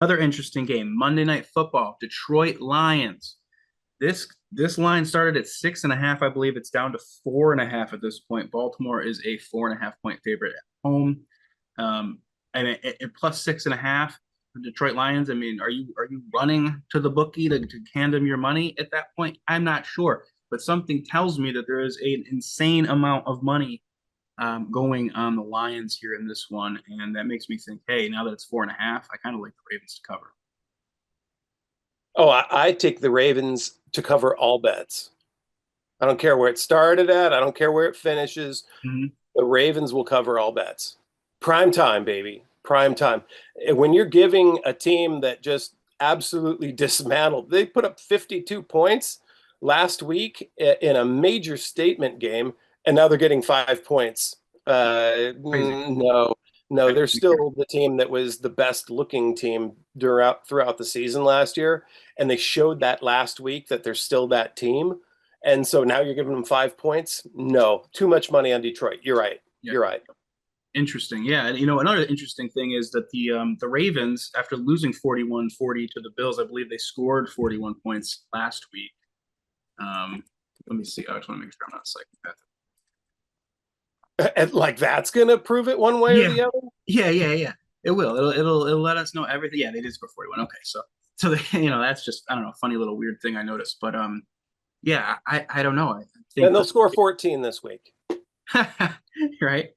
Another interesting game, Monday Night Football, Detroit Lions. This line started at 6.5. I believe it's down to 4.5 at this point. Baltimore is a 4.5 point favorite at home. And plus 6.5 for Detroit Lions. I mean, are you running to the bookie to hand them your money at that point? I'm not sure, but something tells me that there is an insane amount of money going on the Lions here in this one, and that makes me think, hey, now that it's 4.5, I kind of like the Ravens to cover. Oh, I take the Ravens to cover all bets. I don't care where it started at. I don't care where it finishes. Mm-hmm. The Ravens will cover all bets. Prime time, baby. Prime time. When you're giving a team that just absolutely dismantled, they put up 52 points last week in a major statement game, and now they're getting 5 points. Crazy. No, no, they're still the team that was the best looking team throughout the season last year. And they showed that last week that they're still that team. And so now you're giving them 5 points? No, too much money on Detroit. You're right. Yeah. You're right. Interesting. Yeah. And, another interesting thing is that the Ravens, after losing 41-40 to the Bills, I believe they scored 41 points last week. Let me see. I just want to make sure I'm not psychopath. And like that's gonna prove it one way or Yeah. the other. Yeah. It will. It'll let us know everything. Yeah, they did score 41. Okay, so that's just, I don't know, funny little weird thing I noticed. But yeah, I don't know. I think And they'll score 14 this week. right.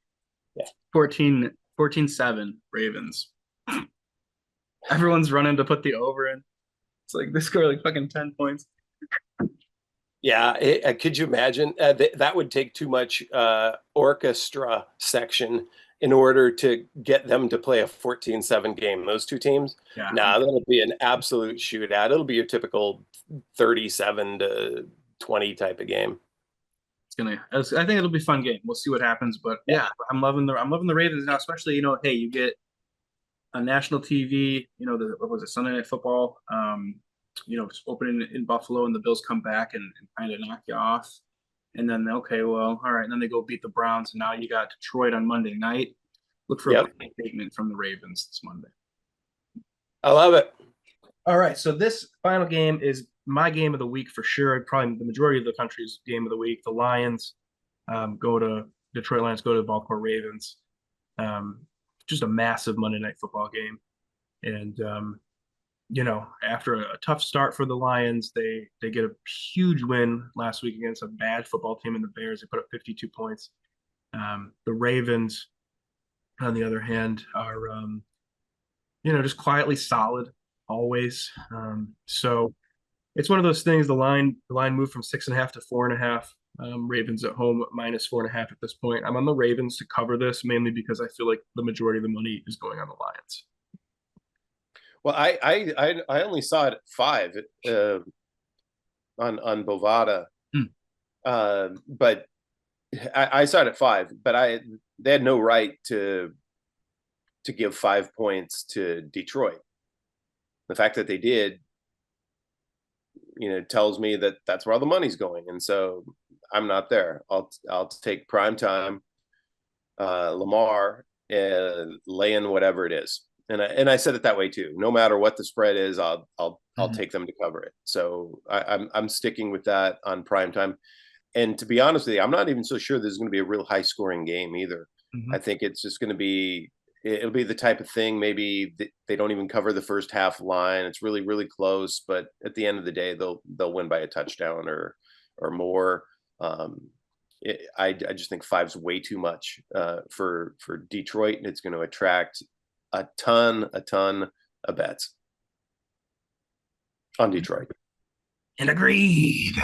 Yeah. 14-7 Ravens. Everyone's running to put the over in. It's like they score like fucking 10 points. Yeah, could you imagine? That would take too much orchestra section in order to get them to play a 14-7 game, those two teams. Yeah. Nah, that'll be an absolute shootout. It'll be your typical 37-20 type of game. I think it'll be a fun game. We'll see what happens. But yeah, I'm loving the Ravens now, especially, hey, you get a national TV, what was it, Sunday Night Football, opening in Buffalo, and the Bills come back and kind of knock you off. And then, okay, well, all right. And then they go beat the Browns. And now you got Detroit on Monday night. Look for a big statement from the Ravens this Monday. I love it. All right. So this final game is my game of the week for sure. Probably the majority of the country's game of the week. The Lions go to Detroit Lions, go to the Baltimore Ravens. Just a massive Monday Night Football game. And after a tough start for the Lions, they get a huge win last week against a bad football team in the Bears. They put up 52 points. The Ravens, on the other hand, are just quietly solid always. So it's one of those things. The line moved from 6.5 to 4.5. Ravens at home -4.5 at this point. I'm on the Ravens to cover this mainly because I feel like the majority of the money is going on the Lions. Well, I only saw it at 5 on Bovada, but I saw it at 5. But they had no right to give 5 points to Detroit. The fact that they did, tells me that that's where all the money's going, and so I'm not there. I'll take prime time, Lamar, and lay in whatever it is. And I said it that way too. No matter what the spread is, I'll take them to cover it. So I'm sticking with that on prime time. And to be honest with you, I'm not even so sure this is going to be a real high scoring game either. I think it's just going to be, it'll be the type of thing. Maybe they don't even cover the first half line. It's really, really close, but at the end of the day, they'll win by a touchdown or more. I just think 5's way too much for Detroit, and it's going to attract a ton of bets on Detroit. And agreed.